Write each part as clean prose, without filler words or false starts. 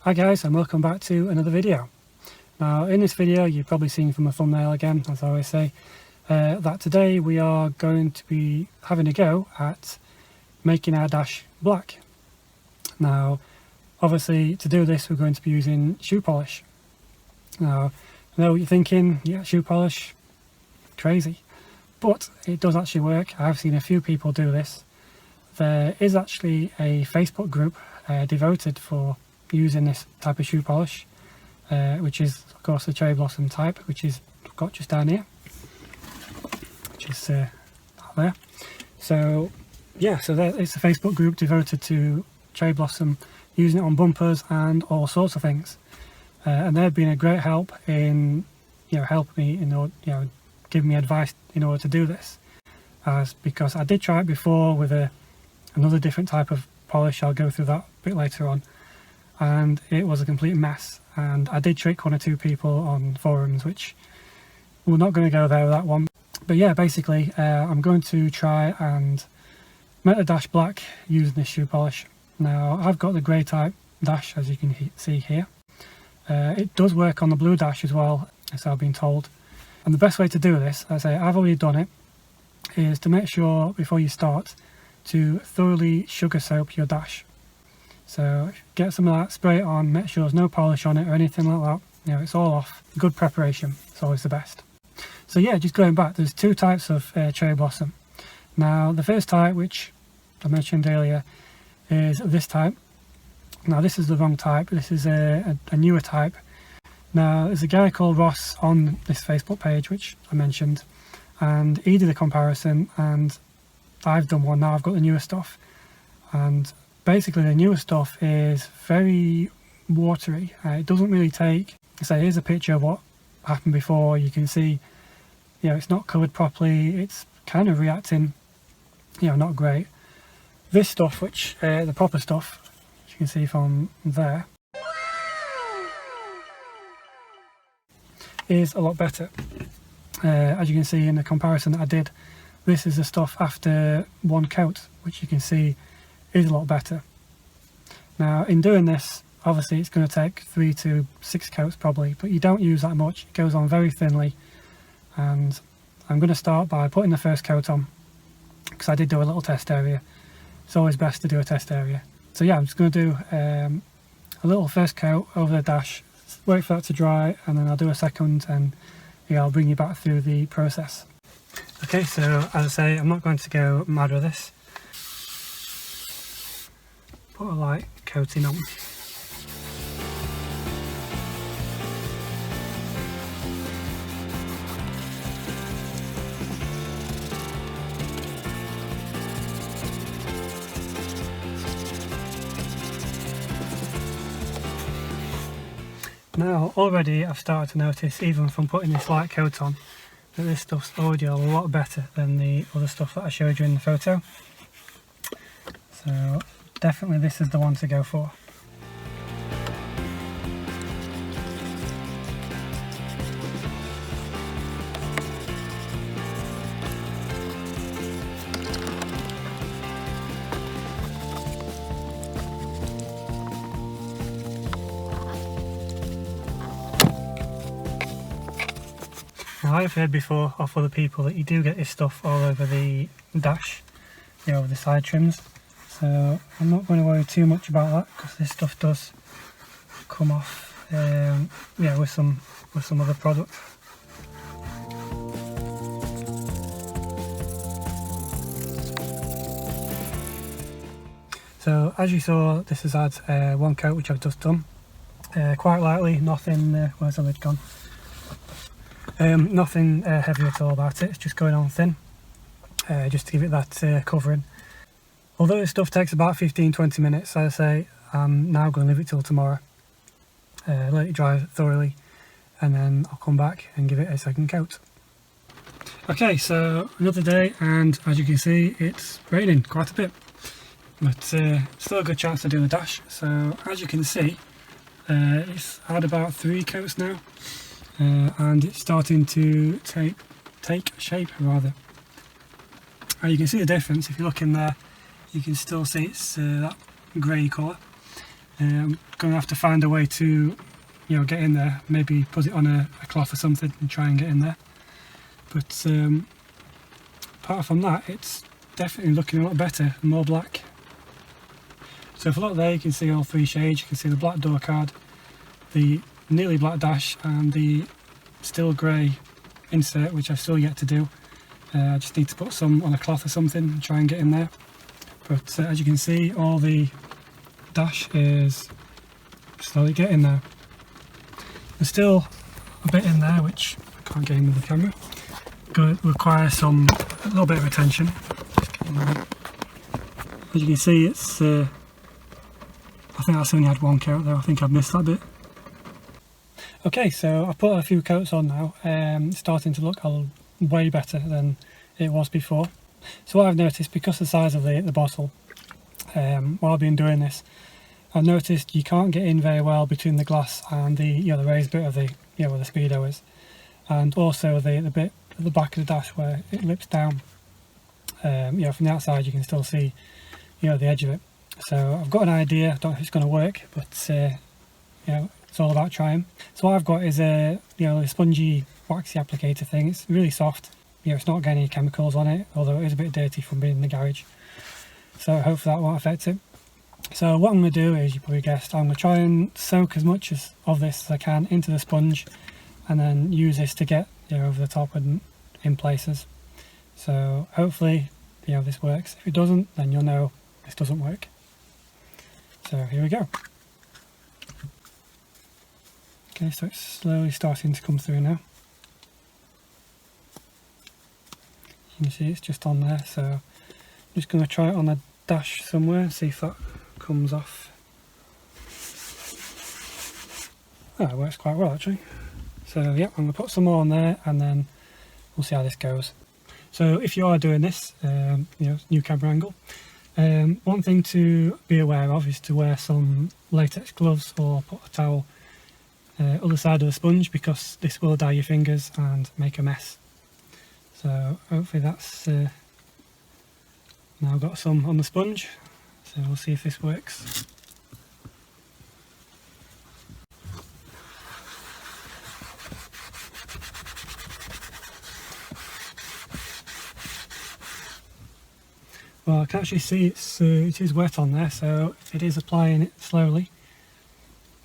Hi guys, and welcome back to another video. Now in this video you've probably seen from the thumbnail again, as I always say, that today we are going to be having a go at making our dash black. Now obviously to do this we're going to be using shoe polish. Now I know what you're thinking, yeah, shoe polish, crazy, but it does actually work. I've seen a few people do this. There is actually a Facebook group devoted for using this type of shoe polish, which is of course the cherry blossom type, which is got just down here, which is out there. So yeah, so it's a Facebook group devoted to cherry blossom, using it on bumpers and all sorts of things, and they've been a great help in helping me in order, giving me advice in order to do this, because I did try it before with another different type of polish. I'll go through that a bit later on, and it was a complete mess, and I did trick one or two people on forums, which we're not going to go there with that one. But yeah, basically I'm going to try and make the dash black using this shoe polish. Now I've got the grey type dash, as you can see here. It does work on the blue dash as well, as I've been told, and the best way to do this, as I say, I've already done it, is to make sure before you start to thoroughly sugar soap your dash. So get some of that, spray it on, make sure there's no polish on it or anything like that. It's all off. Good preparation, it's always the best. So yeah, just going back, there's two types of cherry blossom. Now the first type, which I mentioned earlier, is this type. Now this is the wrong type, this is a newer type. Now there's a guy called Ross on this Facebook page which I mentioned, and he did a comparison, and I've done one. Now I've got the newer stuff, and basically the newer stuff is very watery. It doesn't really take, say, here's a picture of what happened before. You can see, it's not covered properly, it's kind of reacting, not great. This stuff, which the proper stuff, as you can see from there, is a lot better. As you can see in the comparison that I did, this is the stuff after one coat, which you can see is a lot better. Now in doing this, obviously it's going to take 3 to 6 coats probably, but you don't use that much. It goes on very thinly, and I'm going to start by putting the first coat on, because I did do a little test area. It's always best to do a test area. So yeah, I'm just going to do a little first coat over the dash, wait for that to dry, and then I'll do a second, and I'll bring you back through the process. Okay, so as I say, I'm not going to go mad with this. Put a light coating on. Now already I've started to notice, even from putting this light coat on, that this stuff's already a lot better than the other stuff that I showed you in the photo. So definitely this is the one to go for. Now I've heard before off other people that you do get this stuff all over the dash, over the side trims, so I'm not going to worry too much about that, because this stuff does come off with some other product. So as you saw, this has had one coat which I've just done, quite lightly, nothing, where's the lid gone? Nothing heavy at all about it, it's just going on thin, just to give it that covering. Although this stuff takes about 15-20 minutes, as I say, I'm now going to leave it till tomorrow, let it dry thoroughly, and then I'll come back and give it a second coat. Okay, so another day, and as you can see it's raining quite a bit, but still a good chance to do the dash. So as you can see, it's had about 3 coats now. And it's starting to take shape rather. You can see the difference if you look in there. You can still see it's that grey colour, I'm going to have to find a way to, get in there. Maybe put it on a cloth or something and try and get in there. But apart from that, it's definitely looking a lot better and more black. So if I look there, you can see all three shades. You can see the black door card, the nearly black dash, and the still grey insert, which I've still yet to do. I just need to put some on a cloth or something and try and get in there. But as you can see, all the dash is slowly getting there. There's still a bit in there which I can't get in with the camera. Going to require a little bit of attention. As you can see, it's I think that's only had one coat there. I think I've missed that bit. Okay, so I've put a few coats on now. It's starting to look way better than it was before. So what I've noticed, because of the size of the bottle, while I've been doing this, I've noticed you can't get in very well between the glass and the raised bit of the where the speedo is, and also the bit at the back of the dash where it lips down. From the outside you can still see the edge of it. So I've got an idea. I don't know if it's going to work, but it's all about trying. So what I've got is a spongy waxy applicator thing. It's really soft. It's not got any chemicals on it, although it is a bit dirty from being in the garage. So hopefully that won't affect it. So what I'm going to do is, you probably guessed, I'm going to try and soak as much of this as I can into the sponge, and then use this to get over the top and in places. So hopefully this works. If it doesn't, then you'll know this doesn't work. So here we go. Okay, so it's slowly starting to come through now. You can see it's just on there, so I'm just going to try it on the dash somewhere and see if that comes off. Oh, it works quite well actually. So yeah, I'm going to put some more on there and then we'll see how this goes. So if you are doing this, new camera angle, one thing to be aware of is to wear some latex gloves or put a towel other side of the sponge, because this will dye your fingers and make a mess. So hopefully that's now got some on the sponge, so we'll see if this works. Well, I can actually see it is wet on there, so it is applying it slowly.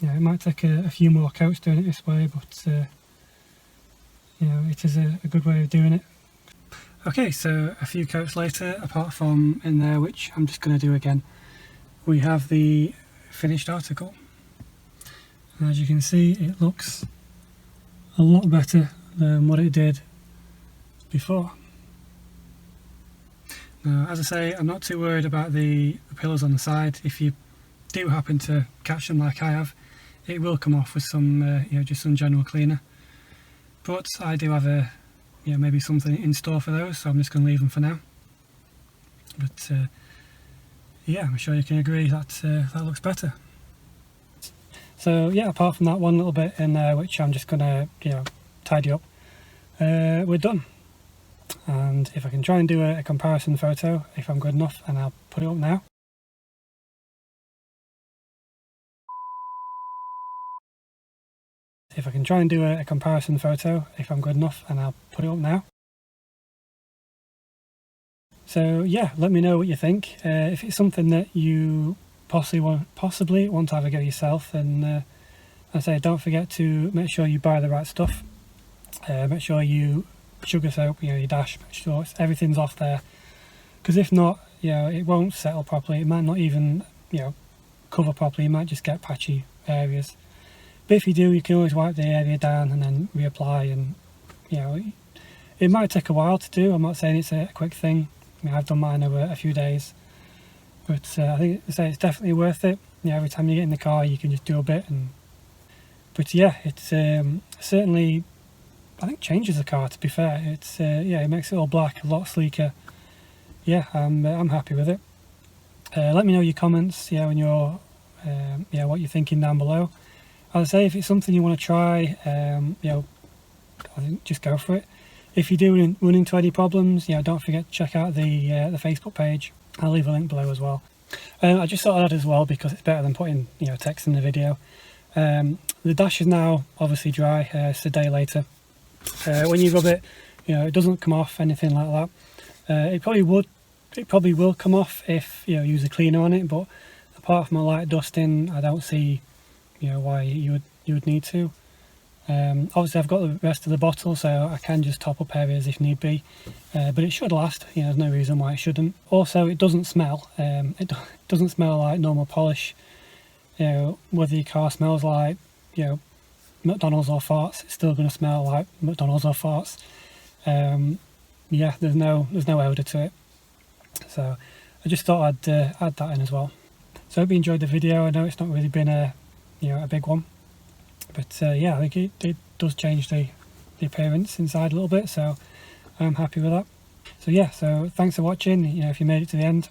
It might take a few more coats doing it this way, but it is a good way of doing it. Okay, so a few coats later, apart from in there, which I'm just going to do again, we have the finished article. And as you can see, it looks a lot better than what it did before. Now, as I say, I'm not too worried about the pillars on the side. If you do happen to catch them like I have, it will come off with some, just some general cleaner. But I do have maybe something in store for those, so I'm just going to leave them for now. But yeah, I'm sure you can agree that that looks better. So yeah, apart from that one little bit in there, which I'm just going to tidy up, we're done. And if I can try and do a comparison photo, if I'm good enough, and I'll put it up now. If I can try and do a comparison photo, if I'm good enough, and I'll put it up now. So yeah, let me know what you think. If it's something that you possibly want to have a go yourself, then I say don't forget to make sure you buy the right stuff. Make sure you sugar soap, your dash, make sure everything's off there. Because if not, it won't settle properly. It might not even cover properly. You might just get patchy areas. But if you do, you can always wipe the area down and then reapply, and it might take a while to do. I'm not saying it's a quick thing. I've done mine over a few days, but I think it's definitely worth it. Every time you get in the car, you can just do a bit. But yeah, it's certainly, I think, changes the car. To be fair, it's it makes it all black, a lot sleeker. Yeah, I'm happy with it. Let me know your comments, and your what you're thinking down below. As I say, if it's something you want to try, I think just go for it. If you do run into any problems, don't forget to check out the Facebook page. I'll leave a link below as well. I just thought I'd add as well because it's better than putting text in the video. The dash is now obviously dry. It's a day later. When you rub it, it doesn't come off, anything like that. It probably will come off if you use a cleaner on it, but apart from a light dusting, I don't see why you would need to. Obviously I've got the rest of the bottle, so I can just top up areas if need be, but it should last. There's no reason why it shouldn't. Also, it doesn't smell. It doesn't smell like normal polish. Whether your car smells like McDonald's or farts, it's still going to smell like McDonald's or farts. Yeah, there's no odour to it. So I just thought I'd add that in as well. So I hope you enjoyed the video. I know it's not really been a big one, but yeah, I think it does change the appearance inside a little bit, so I'm happy with that. So yeah, so thanks for watching. If you made it to the end,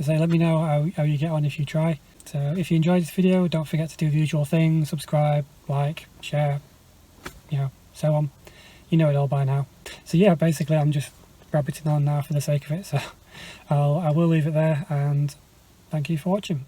let me know how you get on if you try. So if you enjoyed this video, don't forget to do the usual things: subscribe, like, share, so on. You know it all by now. So yeah, basically I'm just rabbiting on now for the sake of it, so I will leave it there, and thank you for watching.